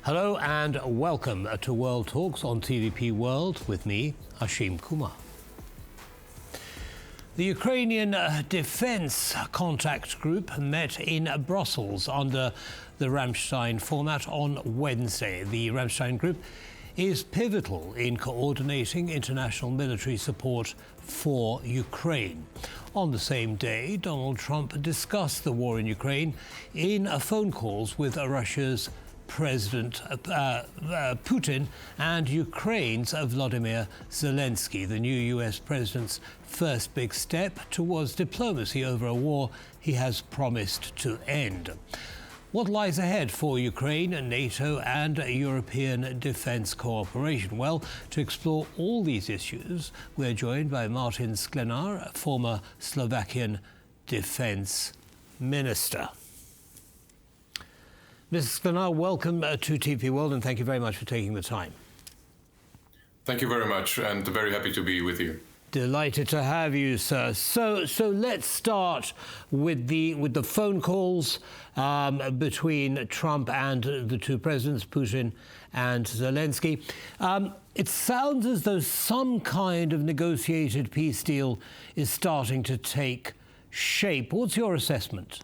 Hello and welcome to World Talks on TVP World with me, Hashim Kumar. The Ukrainian Defense Contact Group met in Brussels under the Ramstein format on Wednesday. The Ramstein Group is pivotal in coordinating international military support for Ukraine. On the same day, Donald Trump discussed the war in Ukraine in phone calls with Russia's President Putin and Ukraine's Vladimir Zelenskyy, the new US president's first big step towards diplomacy over a war he has promised to end. What lies ahead for Ukraine, NATO and European defense cooperation? Well, to explore all these issues, we're joined by Martin Sklenár, former Slovakian Defense Minister. Mr. Sklenár, welcome to TVP World, and thank you very much for taking the time. Thank you very much, and very happy to be with you. Delighted to have you, sir. So let's start with the phone calls between Trump and the two presidents, Putin and Zelenskyy. It sounds as though some kind of negotiated peace deal is starting to take shape. What's your assessment?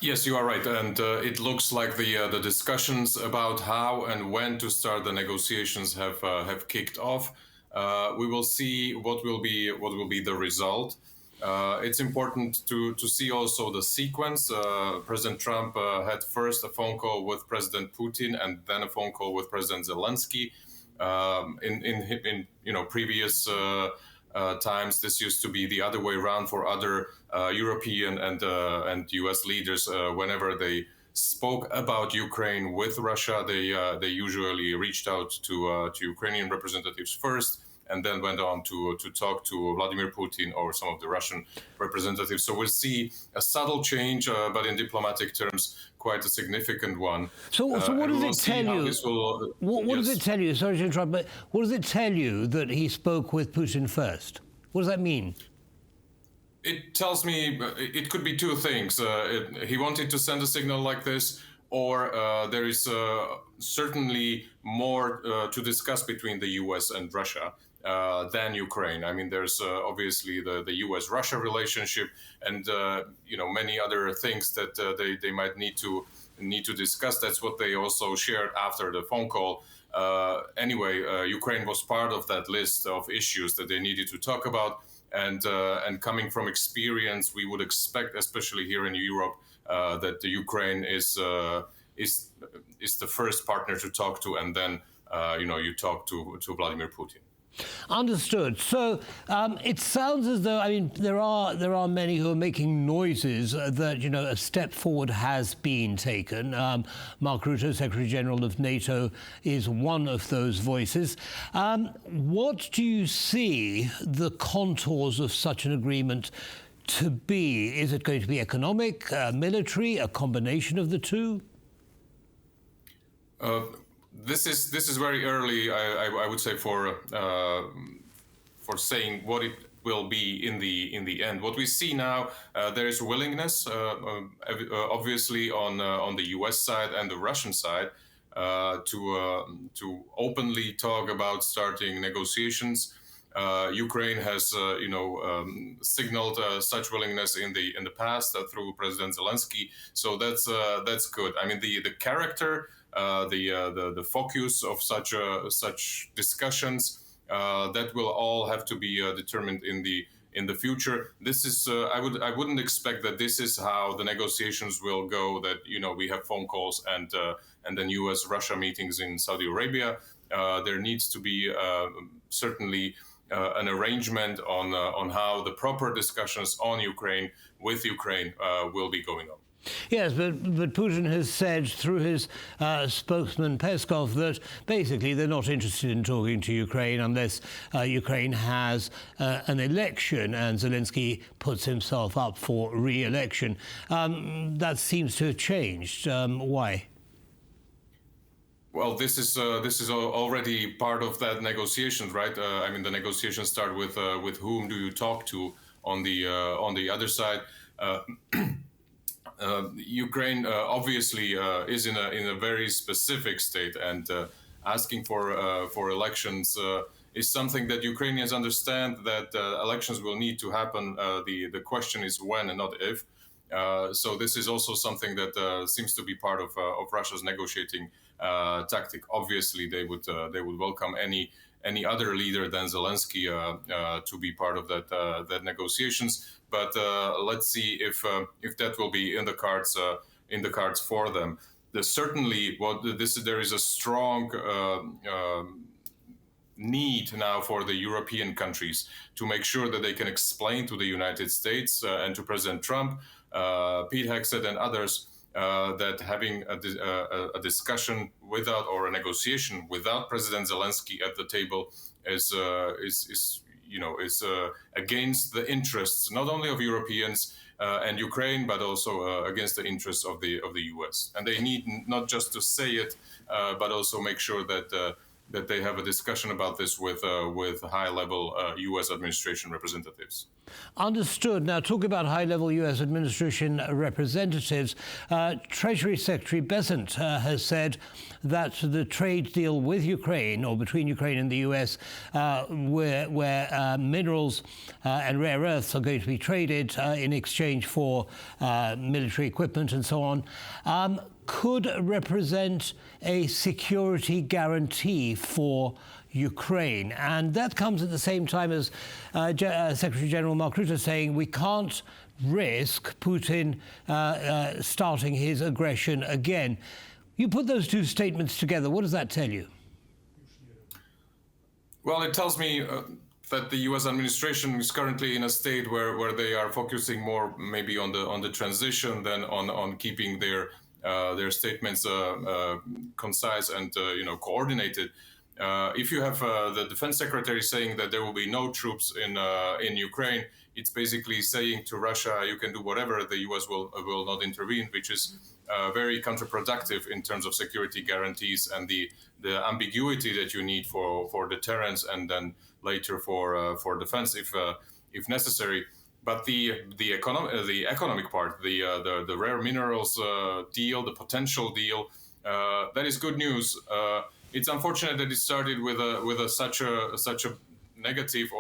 Yes, you are right, and it looks like the discussions about how and when to start the negotiations have kicked off. We will see what will be the result. It's important to see also the sequence. President Trump had first a phone call with President Putin and then a phone call with President Zelenskyy. In previous times, this used to be the other way around for other European and U.S. leaders. Whenever they spoke about Ukraine with Russia, they usually reached out to Ukrainian representatives first, and then went on to talk to Vladimir Putin or some of the Russian representatives. So we'll see a subtle change, but in diplomatic terms, quite a significant one. So what does it tell you? What does it tell you? Sorry to interrupt, but what does it tell you that he spoke with Putin first? What does that mean? It tells me it could be two things. He wanted to send a signal like this, or there is certainly more to discuss between the U.S. and Russia than Ukraine. I mean, there's obviously the U.S.-Russia relationship, and many other things that they might need to discuss. That's what they also shared after the phone call. Anyway, Ukraine was part of that list of issues that they needed to talk about, and coming from experience, we would expect, especially here in Europe, that the Ukraine is the first partner to talk to, and then you talk to Vladimir Putin. Understood. So it sounds as though, I mean, there are many who are making noises that, a step forward has been taken. Mark Rutte, Secretary General of NATO, is one of those voices. What do you see the contours of such an agreement to be? Is it going to be economic, military, a combination of the two? This is very early, I would say, for saying what it will be in the end. What we see now, there is willingness, obviously, on the U.S. side and the Russian side, to openly talk about starting negotiations. Ukraine has, signaled such willingness in the past through President Zelenskyy. So that's good. I mean, the character. The focus of such discussions that will all have to be determined in the future. This is I wouldn't expect that this is how the negotiations will go. That we have phone calls and then U.S.-Russia meetings in Saudi Arabia. There needs to be certainly an arrangement on how the proper discussions on Ukraine with Ukraine will be going on. Yes, but Putin has said through his spokesman Peskov that basically they're not interested in talking to Ukraine unless Ukraine has an election and Zelenskyy puts himself up for re-election. That seems to have changed. Why? Well, this is already part of that negotiations, right? I mean, the negotiations start with whom do you talk to on the other side. Ukraine obviously is in a very specific state, and asking for elections is something that Ukrainians understand that elections will need to happen. The question is when and not if. So this is also something that seems to be part of Russia's negotiating tactic. Obviously, they would welcome any other leader than Zelenskyy to be part of that negotiations. But let's see if that will be in the cards for them. Certainly, there is a strong need now for the European countries to make sure that they can explain to the United States and to President Trump, Pete Hegseth and others, that having a discussion without, or a negotiation without President Zelenskyy at the table is against the interests not only of Europeans and Ukraine, but also against the interests of the U.S. And they need not just to say it, but also make sure that they have a discussion about this with high-level U.S. administration representatives. Understood. Now, talking about high-level U.S. administration representatives, Treasury Secretary Bessent has said that the trade deal with Ukraine, or between Ukraine and the U.S., where minerals and rare earths are going to be traded in exchange for military equipment and so on, could represent a security guarantee for Ukraine. And that comes at the same time as Secretary General Mark Rutte saying we can't risk Putin starting his aggression again. You put those two statements together, what does that tell you? Well, it tells me that the U.S. administration is currently in a state where they are focusing more maybe on the transition than on keeping their statements concise and coordinated. If you have the defense secretary saying that there will be no troops in Ukraine, it's basically saying to Russia, you can do whatever, the U.S. will not intervene, which is very counterproductive in terms of security guarantees and the ambiguity that you need for deterrence and then later for defense if necessary. But the economic part, the rare minerals deal, the potential deal, that is good news. It's unfortunate that it started with such a negative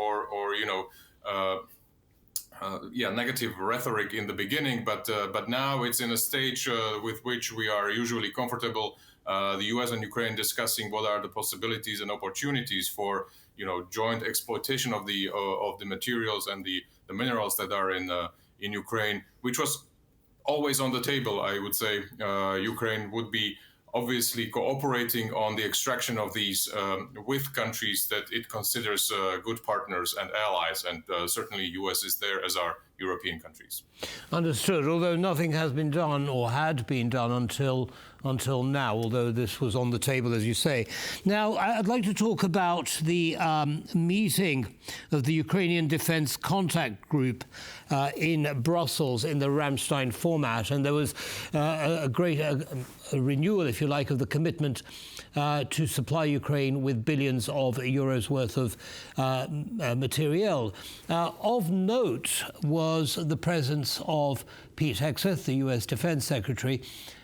negative rhetoric in the beginning, but now it's in a stage with which we are usually comfortable. The U.S. and Ukraine discussing what are the possibilities and opportunities for joint exploitation of the materials and the minerals that are in Ukraine, which was always on the table. I would say Ukraine would be obviously cooperating on the extraction of these with countries that it considers good partners and allies, and certainly U.S. is there as our European countries. Understood, although nothing has been done or had been done until now, although this was on the table, as you say. Now, I'd like to talk about the meeting of the Ukrainian Defense Contact Group in Brussels in the Ramstein format, and there was a great renewal, if you like, of the commitment to supply Ukraine with billions of euros worth of materiel. Of note was the presence of Pete Hegseth, the US Defense Secretary,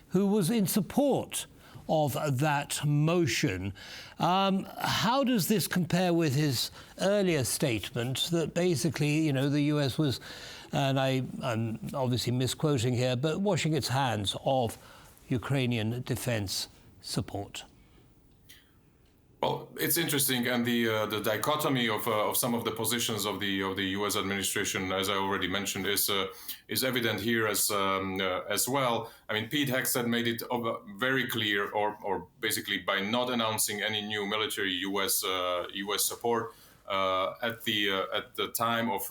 who was in support of that motion. How does this compare with his earlier statement that basically, the US was, and I'm obviously misquoting here, but washing its hands of Ukrainian defense support? Well, it's interesting, and the dichotomy of some of the positions of the U.S. administration, as I already mentioned, is evident here as well. I mean, Pete Hegseth made it very clear, or basically by not announcing any new military U.S. support at the time of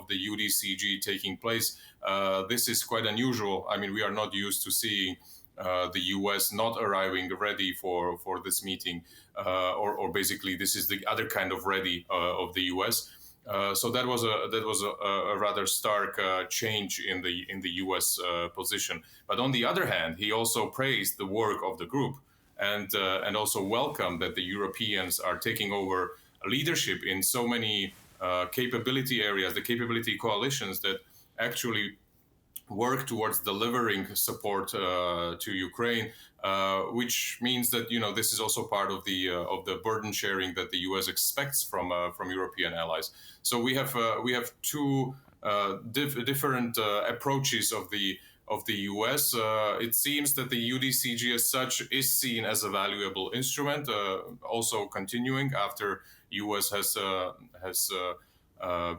the UDCG taking place. This is quite unusual. I mean, we are not used to seeing the U.S. not arriving ready for this meeting, or basically this is the other kind of ready of the U.S. So that was a rather stark change in the U.S. position. But on the other hand, he also praised the work of the group and also welcomed that the Europeans are taking over leadership in so many capability areas, the capability coalitions that actually work towards delivering support to Ukraine, which means that this is also part of the burden sharing that the U.S. expects from European allies. So we have two different approaches of the U.S. It seems that the UDCG as such is seen as a valuable instrument, also continuing after U.S. has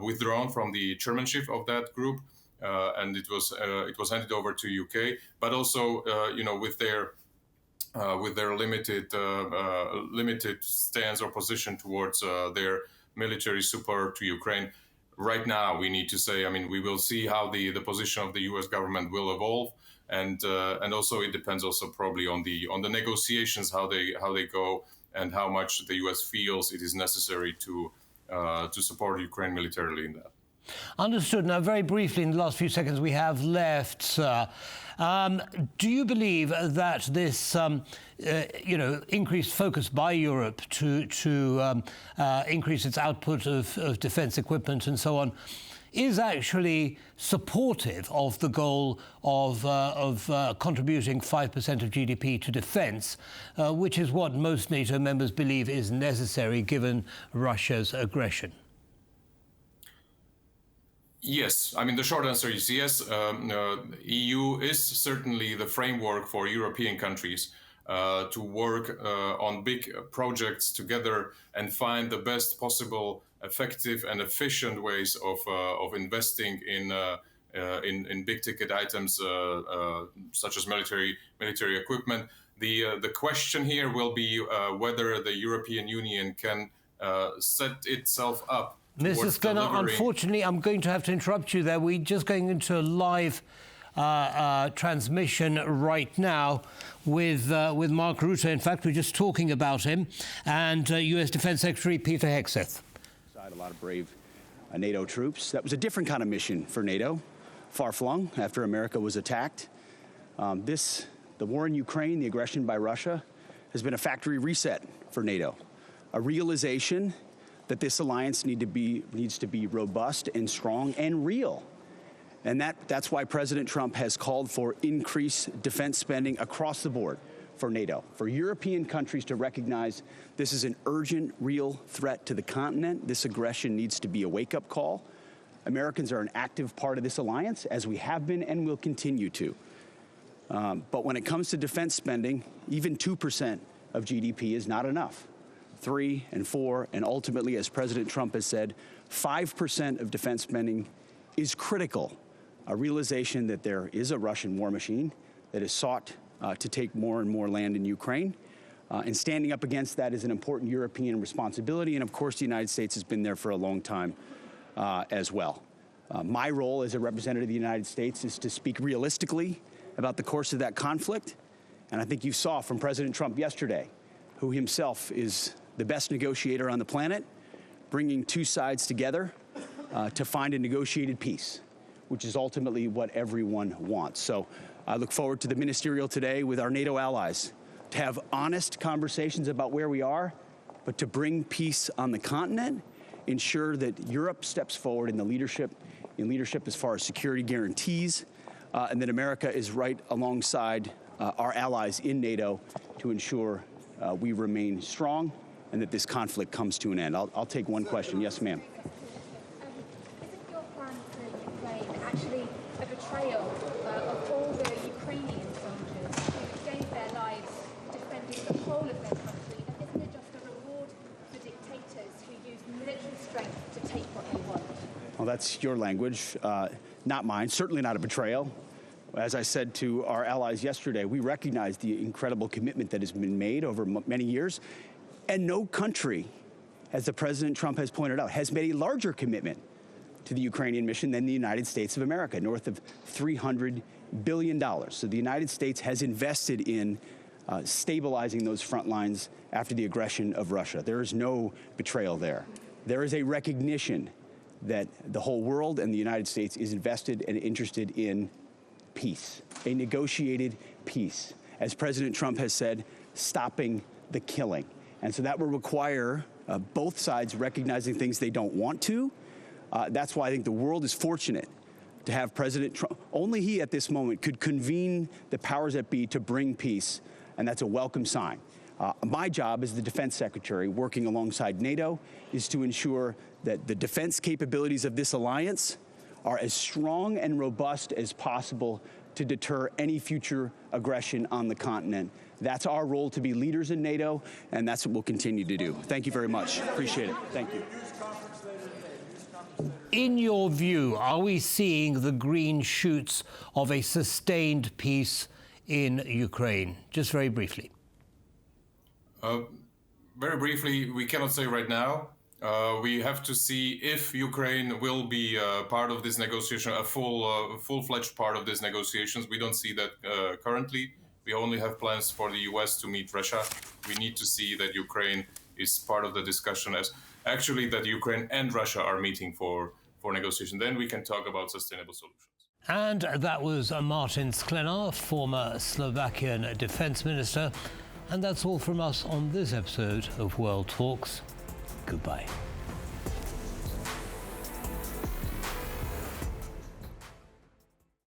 withdrawn from the chairmanship of that group. And it was handed over to UK, but also with their limited stance or position towards their military support to Ukraine. Right now, we need to say, we will see how the position of the U.S. government will evolve, and also it depends also probably on the negotiations, how they go, and how much the U.S. feels it is necessary to support Ukraine militarily in that. Understood. Now, very briefly, in the last few seconds we have left, sir, do you believe that this, increased focus by Europe to increase its output of defence equipment and so on is actually supportive of the goal of contributing 5% of GDP to defence, which is what most NATO members believe is necessary given Russia's aggression? Yes, the short answer is yes. EU is certainly the framework for European countries to work on big projects together and find the best possible effective and efficient ways of investing in big ticket items such as military equipment. The question here will be whether the European Union can set itself up. Mr. Sklenár, unfortunately, I'm going to have to interrupt you there. We're just going into a live transmission right now with Mark Rutte. In fact, we're just talking about him, and U.S. Defense Secretary Peter Hegseth. A lot of brave NATO troops. That was a different kind of mission for NATO, far-flung after America was attacked. The war in Ukraine, the aggression by Russia, has been a factory reset for NATO, a realization that this alliance needs to be robust and strong and real. And that's why President Trump has called for increased defense spending across the board for NATO, for European countries to recognize this is an urgent, real threat to the continent. This aggression needs to be a wake-up call. Americans are an active part of this alliance, as we have been and will continue to. But when it comes to defense spending, even 2% of GDP is not enough. 3 and 4, and ultimately, as President Trump has said, 5% of defense spending is critical. A realization that there is a Russian war machine that has sought to take more and more land in Ukraine. And standing up against that is an important European responsibility. And of course, the United States has been there for a long time as well. My role as a representative of the United States is to speak realistically about the course of that conflict. And I think you saw from President Trump yesterday, who himself is the best negotiator on the planet, bringing two sides together to find a negotiated peace, which is ultimately what everyone wants. So I look forward to the ministerial today with our NATO allies to have honest conversations about where we are, but to bring peace on the continent, ensure that Europe steps forward in leadership as far as security guarantees, and that America is right alongside our allies in NATO to ensure we remain strong and that this conflict comes to an end. I'll take one question. Yes, ma'am. Isn't your plan for Ukraine actually a betrayal of all the Ukrainian soldiers who gave their lives defending the whole of their country? And isn't it just a reward for dictators who use military strength to take what they want? Well, that's your language, not mine. Certainly not a betrayal. As I said to our allies yesterday, we recognize the incredible commitment that has been made over many years. And no country, as the President Trump has pointed out, has made a larger commitment to the Ukrainian mission than the United States of America, north of $300 billion. So the United States has invested in stabilizing those front lines after the aggression of Russia. There is no betrayal there. There is a recognition that the whole world and the United States is invested and interested in peace, a negotiated peace. As President Trump has said, stopping the killing. And so that will require both sides recognizing things they don't want to. That's why I think the world is fortunate to have President Trump, only he at this moment could convene the powers that be to bring peace, and that's a welcome sign. My job as the defense secretary, working alongside NATO, is to ensure that the defense capabilities of this alliance are as strong and robust as possible to deter any future aggression on the continent. That's our role, to be leaders in NATO, and that's what we'll continue to do. Thank you very much. Appreciate it. Thank you. In your view, are we seeing the green shoots of a sustained peace in Ukraine? Just very briefly. Very briefly, we cannot say right now. We have to see if Ukraine will be part of this negotiation, a full-fledged part of these negotiations. We don't see that currently. We only have plans for the US to meet Russia. We need to see that Ukraine is part of the discussion, as actually that Ukraine and Russia are meeting for negotiation. Then we can talk about sustainable solutions. And that was Martin Sklenár, former Slovakian Defense Minister. And that's all from us on this episode of World Talks. Goodbye.